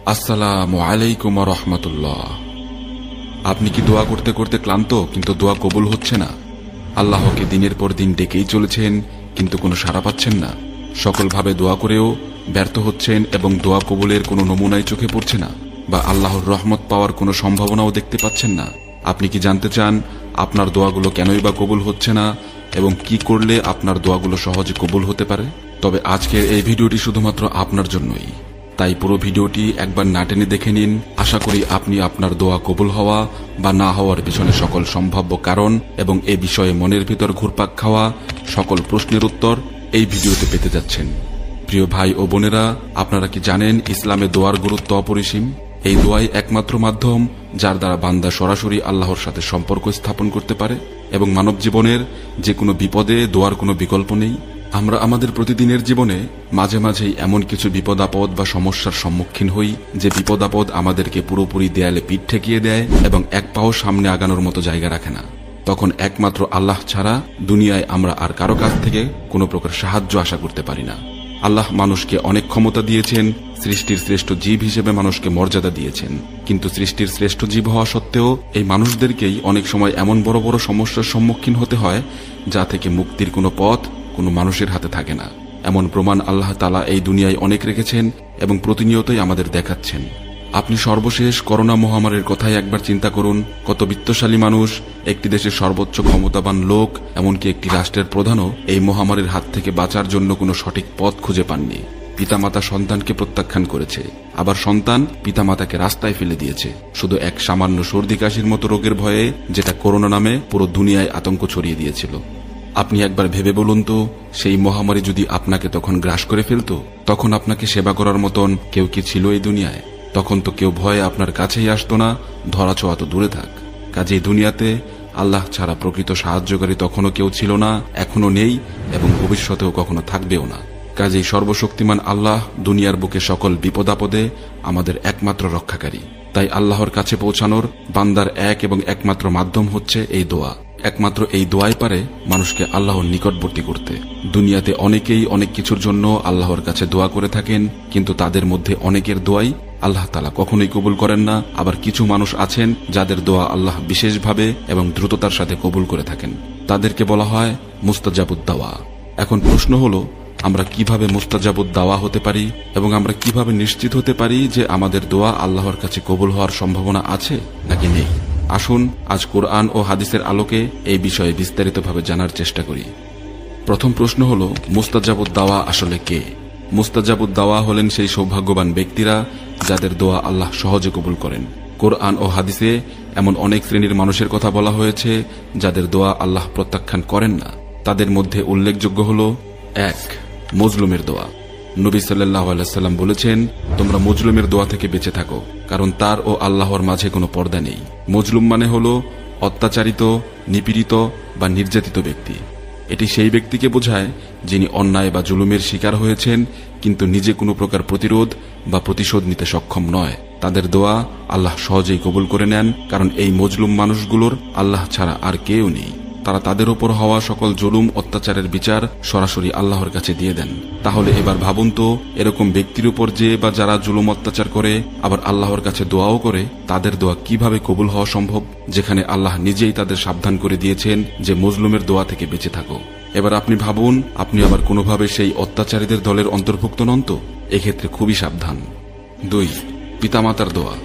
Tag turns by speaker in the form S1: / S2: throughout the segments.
S1: আসসালামু আলাইকুম ওয়া রাহমাতুল্লাহ। আপনি কি দোয়া করতে করতে ক্লান্ত কিন্তু দোয়া কবুল হচ্ছে না? আল্লাহকে দিনের পর দিন ডেকেই চলেছেন কিন্তু কোনো সাড়া পাচ্ছেন না। সকলভাবে দোয়া করেও ব্যর্থ হচ্ছেন এবং দোয়া কবুলের কোনো নমুনাই চোখে পড়ছে না, বা আল্লাহর রহমত পাওয়ার কোনো সম্ভাবনাও দেখতে পাচ্ছেন না। আপনি কি জানতে চান আপনার দোয়াগুলো কেনই বা কবুল হচ্ছে না এবং কি করলে আপনার দোয়াগুলো সহজে কবুল হতে পারে? তবে আজকের এই ভিডিওটি শুধুমাত্র আপনার জন্যই, তাই পুরো ভিডিওটি একবার না টেনে দেখে নিন। আশা করি আপনি আপনার দোয়া কবুল হওয়া বা না হওয়ার পিছনে সকল সম্ভাব্য কারণ এবং এ বিষয়ে মনের ভিতর ঘুরপাক খাওয়া সকল প্রশ্নের উত্তর এই ভিডিওতে পেতে যাচ্ছেন। প্রিয় ভাই ও বোনেরা, আপনারা কি জানেন ইসলামে দোয়ার গুরুত্ব অপরিসীম? এই দোয়াই একমাত্র মাধ্যম যার দ্বারা বান্দা সরাসরি আল্লাহর সাথে সম্পর্ক স্থাপন করতে পারে এবং মানব জীবনের যে কোনো বিপদে দোয়ার কোনো বিকল্প নেই। আমরা আমাদের প্রতিদিনের জীবনে মাঝে মাঝেই এমন কিছু বিপদ আপদ বা সমস্যার সম্মুখীন হই যে বিপদ আপদ আমাদেরকে পুরোপুরি দেয়ালে পিঠ ঠেকিয়ে দেয় এবং এক পাও সামনে আগানোর মতো জায়গা রাখে না। তখন একমাত্র আল্লাহ ছাড়া দুনিয়ায় আমরা আর কারো কাছ থেকে কোনো প্রকার সাহায্য আশা করতে পারি না। আল্লাহ মানুষকে অনেক ক্ষমতা দিয়েছেন, সৃষ্টির শ্রেষ্ঠ জীব হিসেবে মানুষকে মর্যাদা দিয়েছেন, কিন্তু সৃষ্টির শ্রেষ্ঠ জীব হওয়া সত্ত্বেও এই মানুষদেরকেই অনেক সময় এমন বড় বড় সমস্যার সম্মুখীন হতে হয় যা থেকে মুক্তির কোনো পথ কোনো মানুষের হাতে থাকে না। এমন প্রমাণ আল্লাহ তাআলা এই দুনিয়ায় অনেক রেখেছেন এবং প্রতিনিয়তই আমাদের দেখাচ্ছেন। আপনি সর্বশেষ করোনা মহামারীর কথাই একবার চিন্তা করুন। কত বিত্তশালী মানুষ, একটি দেশের সর্বোচ্চ ক্ষমতাবান লোক, এমনকি একটি রাষ্ট্রের প্রধানও এই মহামারীর হাত থেকে বাঁচার জন্য কোনো সঠিক পথ খুঁজে পাননি। পিতামাতা সন্তানকে প্রত্যাখ্যান করেছে, আবার সন্তান পিতামাতাকে রাস্তায় ফেলে দিয়েছে শুধু এক সামান্য সর্দি কাশির মতো রোগের ভয়ে, যেটা করোনা নামে পুরো দুনিয়ায় আতঙ্ক ছড়িয়ে দিয়েছিল। আপনি একবার ভেবে বলুন তো, সেই মহামারী যদি আপনাকে তখন গ্রাস করে ফেলত, তখন আপনাকে সেবা করার মতন কেউ কি ছিল এই দুনিয়ায়? তখন তো কেউ ভয়ে আপনার কাছেই আসতো না, ধরা ছোঁয়া তো দূরে থাক। কাজেই দুনিয়াতে আল্লাহ ছাড়া প্রকৃত সাহায্যকারী তখনও কেউ ছিল না, এখনো নেই এবং ভবিষ্যতেও কখনো থাকবেও না। কাজেই সর্বশক্তিমান আল্লাহ দুনিয়ার বুকে সকল বিপদ আপদে আমাদের একমাত্র রক্ষাকারী। তাই আল্লাহর কাছে পৌঁছানোর বান্দার এক এবং একমাত্র মাধ্যম হচ্ছে এই দোয়া। একমাত্র এই দোয়াই পারে মানুষকে আল্লাহর নিকটবর্তী করতে। দুনিয়াতে অনেকেই অনেক কিছুর জন্য আল্লাহর কাছে দোয়া করে থাকেন, কিন্তু তাদের মধ্যে অনেকের দোয়াই আল্লাহ তাআলা কখনোই কবুল করেন না। আবার কিছু মানুষ আছেন যাদের দোয়া আল্লাহ বিশেষভাবে এবং দ্রুততার সাথে কবুল করে থাকেন। তাদেরকে বলা হয় মুস্তাজাবুদ দাওয়া। এখন প্রশ্ন হলো, আমরা কিভাবে মুস্তাজাবুদ দাওয়া হতে পারি এবং আমরা কিভাবে নিশ্চিত হতে পারি যে আমাদের দোয়া আল্লাহর কাছে কবুল হওয়ার সম্ভাবনা আছে নাকি নেই? আসুন আজ কোরআন ও হাদিসের আলোকে এই বিষয়ে বিস্তারিতভাবে জানার চেষ্টা করি। প্রথম প্রশ্ন হলো, মুস্তাজাবুদ দাওয়া আসলে কে? মুস্তাজাবুদ দাওয়া হলেন সেই সৌভাগ্যবান ব্যক্তিরা যাদের দোয়া আল্লাহ সহজে কবুল করেন। কোরআন ও হাদিসে এমন অনেক শ্রেণীর মানুষের কথা বলা হয়েছে যাদের দোয়া আল্লাহ প্রত্যাখ্যান করেন না। তাদের মধ্যে উল্লেখযোগ্য হল 1. মজলুমের দোয়া। নবী সাল্লাল্লাহু আলাইহি সাল্লাম বলেছেন, তোমরা মজলুমের দোয়া থেকে বেঁচে থাকো, কারণ তার ও আল্লাহর মাঝে কোনো পর্দা নেই। মজলুম মানে হল অত্যাচারিত, নিপীড়িত বা নির্যাতিত ব্যক্তি। এটি সেই ব্যক্তিকে বোঝায় যিনি অন্যায় বা জুলুমের শিকার হয়েছেন কিন্তু নিজে কোনো প্রকার প্রতিরোধ বা প্রতিশোধ নিতে সক্ষম নয়। তাদের দোয়া আল্লাহ সহজেই কবুল করে নেন, কারণ এই মজলুম মানুষগুলোর আল্লাহ ছাড়া আর কেউ নেই। তারা তাদের উপর হওয়া সকল জুলুম অত্যাচারের বিচার সরাসরি আল্লাহর কাছে দিয়ে দেন। তাহলে এবার ভাবুন তো, এরকম ব্যক্তির উপর যে বা যারা জুলুম অত্যাচার করে আবার আল্লাহর কাছে দোয়াও করে, তাদের দোয়া কিভাবে কবুল হওয়া সম্ভব, যেখানে আল্লাহ নিজেই তাদের সাবধান করে দিয়েছেন যে মজলুমের দোয়া থেকে বেঁচে থাকো। এবার আপনি ভাবুন, আপনি আবার কোনোভাবে সেই অত্যাচারীদের দলের অন্তর্ভুক্ত নন তো? এক্ষেত্রে খুবই সাবধান। 2. পিতামাতার দোয়া।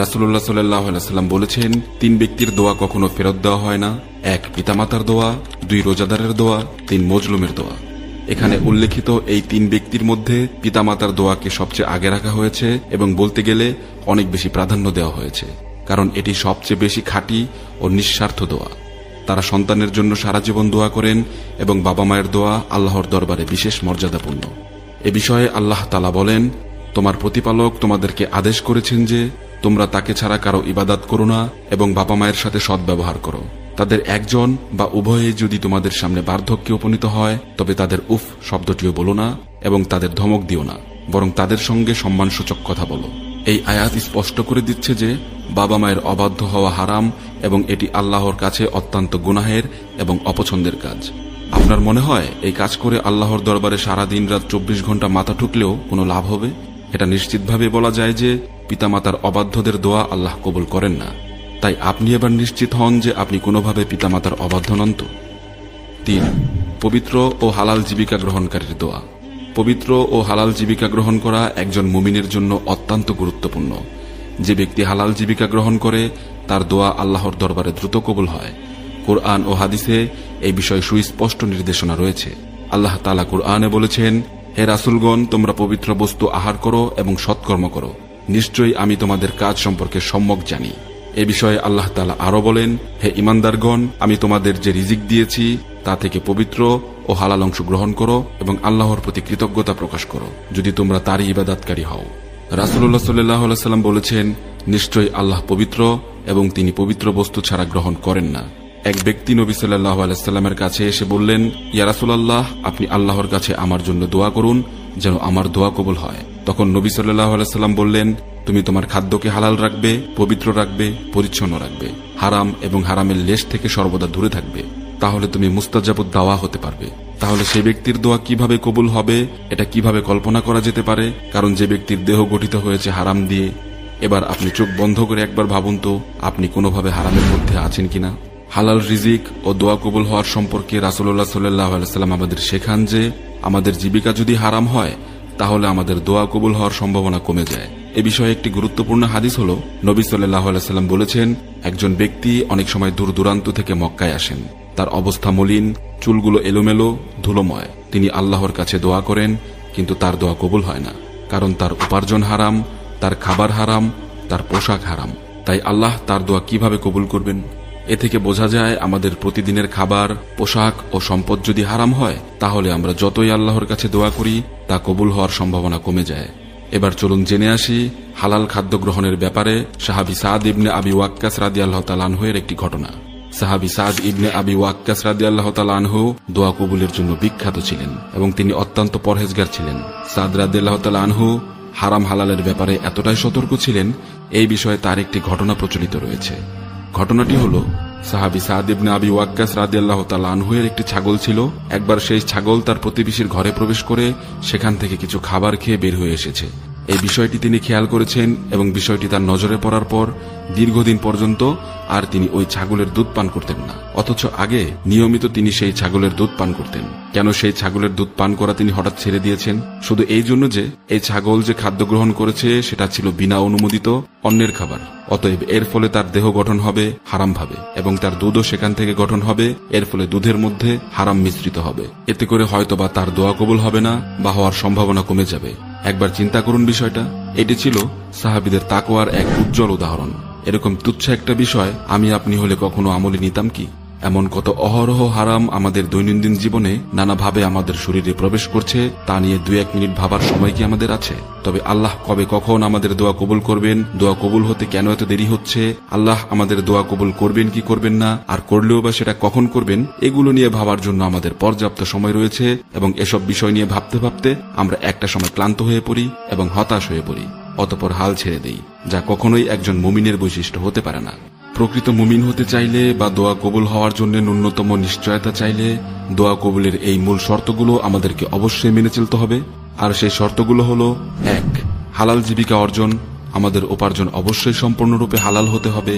S1: রাসূলুল্লাহ সাল্লাল্লাহু আলাইহি ওয়াসাল্লাম বলেছেন, 3 ব্যক্তির দোয়া কখনো ফেরত দেওয়া হয় না। 1. পিতামাতার দোয়া, 2. রোজাদারের দোয়া, 3. মজলুমের দোয়া। এখানে উল্লেখিত এই 3 ব্যক্তির মধ্যে পিতামাতার দোয়াকে সবচেয়ে আগে রাখা হয়েছে এবং বলতে গেলে অনেক বেশি প্রাধান্য দেওয়া হয়েছে, কারণ এটি সবচেয়ে বেশি খাঁটি ও নিঃস্বার্থ দোয়া। তারা সন্তানের জন্য সারা জীবন দোয়া করেন এবং বাবা মায়ের দোয়া আল্লাহর দরবারে বিশেষ মর্যাদাপূর্ণ। এ বিষয়ে আল্লাহ তাআলা বলেন, তোমার প্রতিপালক তোমাদেরকে আদেশ করেছেন যে তোমরা তাকে ছাড়া কারো ইবাদত করো না এবং বাবা মায়ের সাথে সদ্ব্যবহার করো। তাদের একজন বা উভয়ে যদি তোমাদের সামনে বার্ধক্যে উপনীত হয়, তবে তাদের উফ শব্দটিও বলো না এবং তাদের ধমক দিও না, বরং তাদের সঙ্গে সম্মানসূচক কথা বলো। এই আয়াত স্পষ্ট করে দিচ্ছে যে বাবা মায়ের অবাধ্য হওয়া হারাম এবং এটি আল্লাহর কাছে অত্যন্ত গুনাহের এবং অপছন্দের কাজ। আপনার মনে হয় এই কাজ করে আল্লাহর দরবারে সারা দিন রাত 24 ঘন্টা মাথা ঠুকলেও কোনো লাভ হবে? এটা নিশ্চিতভাবে বলা যায় যে পিতামাতার অবাধ্যদের দোয়া আল্লাহ কবুল করেন না। তাই আপনি এবার নিশ্চিত হন যে আপনি কোনোভাবে পিতামাতার অবাধ্য নন তো। 3. পবিত্র ও হালাল জীবিকা গ্রহণকারীর দোয়া। পবিত্র ও হালাল জীবিকা গ্রহণ করা একজন মুমিনের জন্য অত্যন্ত গুরুত্বপূর্ণ। যে ব্যক্তি হালাল জীবিকা গ্রহণ করে তার দোয়া আল্লাহর দরবারে দ্রুত কবুল হয়। কুরআন ও হাদিসে এই বিষয়ে সুস্পষ্ট নির্দেশনা রয়েছে। আল্লাহ তাআলা কুরআনে বলেছেন, হে রাসূলগণ, তোমরা পবিত্র বস্তু আহার করো এবং সৎকর্ম করো, নিশ্চয়ই আমি তোমাদের কাজ সম্পর্কে সম্যক জানি। এ বিষয়ে আল্লাহ তাআলা আরো বলেন, হে ঈমানদারগণ, আমি তোমাদের যে রিজিক দিয়েছি তা থেকে পবিত্র ও হালাল অংশ গ্রহণ করো এবং আল্লাহর প্রতি কৃতজ্ঞতা প্রকাশ করো, যদি তোমরা তারই ইবাদতকারী হও। রাসূলুল্লাহ সাল্লাল্লাহু আলাইহি ওয়াসাল্লাম বলেছেন, নিশ্চয়ই আল্লাহ পবিত্র এবং তিনি পবিত্র বস্তু ছাড়া গ্রহণ করেন না। এক ব্যক্তি নবী সাল্লাল্লাহু আলাইহি ওয়াসাল্লামের কাছে এসে বললেন, ইয়া রাসূলুল্লাহ, আপনি আল্লাহর কাছে আমার জন্য দোয়া করুন যেন আমার দোয়া কবুল হয়। তখন নবী সাল্লাল্লাহু আলাইহি ওয়াসাল্লাম বললেন, তুমি তোমার খাদ্যকে হালাল রাখবে, পবিত্র রাখবে, পরিচ্ছন্ন রাখবে, হারাম এবং হারামের লেশ থেকে সর্বদা দূরে থাকবে, তাহলে তুমি মুস্তাজাবুদ দাওয়া হতে পারবে। তাহলে সে ব্যক্তির দোয়া কিভাবে কবুল হবে এটা কিভাবে কল্পনা করা যেতে পারে? কারণ যে ব্যক্তির দেহ গঠিত হয়েছে হারাম দিয়ে। এবার আপনি চোখ বন্ধ করে একবার ভাবুন তো, আপনি কোনোভাবে হারামের মধ্যে আছেন কিনা। হালাল রিজিক ও দোয়া কবুল হওয়ার সম্পর্কে রাসূলুল্লাহ সাল্লাল্লাহু আলাইহি ওয়াসাল্লাম আমাদের শেখান যে আমাদের জীবিকা যদি হারাম হয় তাহলে আমাদের দোয়া কবুল হওয়ার সম্ভাবনা কমে যায়। এ বিষয়ে একটি গুরুত্বপূর্ণ হাদিস হলো, নবী সাল্লাল্লাহু আলাইহি ওয়াসাল্লাম বলেছেন, একজন ব্যক্তি অনেক সময় দূর দূরান্ত থেকে মক্কায় আসেন। তার অবস্থা মলিন, চুলগুলো এলোমেলো, ধুলোময়। তিনি আল্লাহর কাছে দোয়া করেন, কিন্তু তার দোয়া কবুল হয় না, কারণ তার উপার্জন হারাম, তার খাবার হারাম, তার পোশাক হারাম। তাই আল্লাহ তার দোয়া কিভাবে কবুল করবেন? এ থেকে বোঝা যায় আমাদের প্রতিদিনের খাবার, পোশাক ও সম্পদ যদি হারাম হয় তাহলে আমরা যতই আল্লাহর কাছে দোয়া করি তা কবুল হওয়ার সম্ভাবনা কমে যায়। এবার চলুন জেনে আসি হালাল খাদ্য গ্রহণের ব্যাপারে সাহাবী সাদ ইবনে আবি ওয়াক্কাস রাদিয়াল্লাহু তাআলা আনহু এর একটি ঘটনা। সাহাবী সাদ ইবনে আবি ওয়াক্কাস রাদিয়াল্লাহু তাআলা আনহু দোয়া কবুলের জন্য বিখ্যাত ছিলেন এবং তিনি অত্যন্ত পরহেজগার ছিলেন। সাদ রাদিয়াল্লাহু তাআলা আনহু হারাম হালালের ব্যাপারে এতটাই সতর্ক ছিলেন, এই বিষয়ে তার একটি ঘটনা প্রচলিত রয়েছে। ঘটনাটি হলো, সাহাবী সাদ ইবনে আবি ওয়াক্কাস রাদিয়াল্লাহু তাআলা আনহু এর একটি ছাগল ছিল। একবার সেই ছাগল তার প্রতিবেশীর ঘরে প্রবেশ করে সেখান থেকে কিছু খাবার খেয়ে বের হয়ে এসেছে। এই বিষয়টি তিনি খেয়াল করেছেন এবং বিষয়টি তার নজরে পড়ার পর দীর্ঘদিন পর্যন্ত আর তিনি ওই ছাগলের দুধ পান করতেন না, অথচ আগে নিয়মিত তিনি সেই ছাগলের দুধ পান করতেন। কেন সেই ছাগলের দুধ পান করা তিনি হঠাৎ ছেড়ে দিয়েছেন? শুধু এই জন্য যে এই ছাগল যে খাদ্য গ্রহণ করেছে সেটা ছিল বিনা অনুমোদিত অন্যের খাবার। অতএব এর ফলে তার দেহ গঠন হবে হারাম ভাবে এবং তার দুধও সেখান থেকে গঠন হবে। এর ফলে দুধের মধ্যে হারাম মিশ্রিত হবে। এতে করে হয়তোবা তার দোয়া কবুল হবে না বা হওয়ার সম্ভাবনা কমে যাবে। একবার চিন্তা করুন বিষয়টা। এটি ছিল সাহাবীদের তাকওয়ার এক উজ্জ্বল উদাহরণ। এরকম তুচ্ছ একটা বিষয় আমি আপনি হলে কখনো আমলে নিতাম কি? এমন কত অহরহ হারাম আমাদের দৈনন্দিন জীবনে নানাভাবে আমাদের শরীরে প্রবেশ করছে, তা নিয়ে 2-1 মিনিট ভাবার সময় কি আমাদের আছে? তবে আল্লাহ কবে কখন আমাদের দোয়া কবুল করবেন, দোয়া কবুল হতে কেন এত দেরি হচ্ছে, আল্লাহ আমাদের দোয়া কবুল করবেন কি করবেন না, আর করলেও বা সেটা কখন করবেন, এগুলো নিয়ে ভাবার জন্য আমাদের পর্যাপ্ত সময় রয়েছে। এবং এসব বিষয় নিয়ে ভাবতে ভাবতে আমরা একটা সময় ক্লান্ত হয়ে পড়ি এবং হতাশ হয়ে পড়ি, অতঃপর হাল ছেড়ে দেই, যা কখনোই একজন মুমিনের বৈশিষ্ট্য হতে পারে না। প্রকৃত মুমিন হতে চাইলে বা দোয়া কবুল হওয়ার জন্য ন্যূনতম নিশ্চয়তা চাইলে দোয়া কবুলের এই মূল শর্তগুলো আমাদেরকে অবশ্যই মেনে চলতে হবে। আর সেই শর্তগুলো হলো, 1. হালাল জীবিকা অর্জন। আমাদের উপার্জন অবশ্যই সম্পূর্ণরূপে হালাল হতে হবে।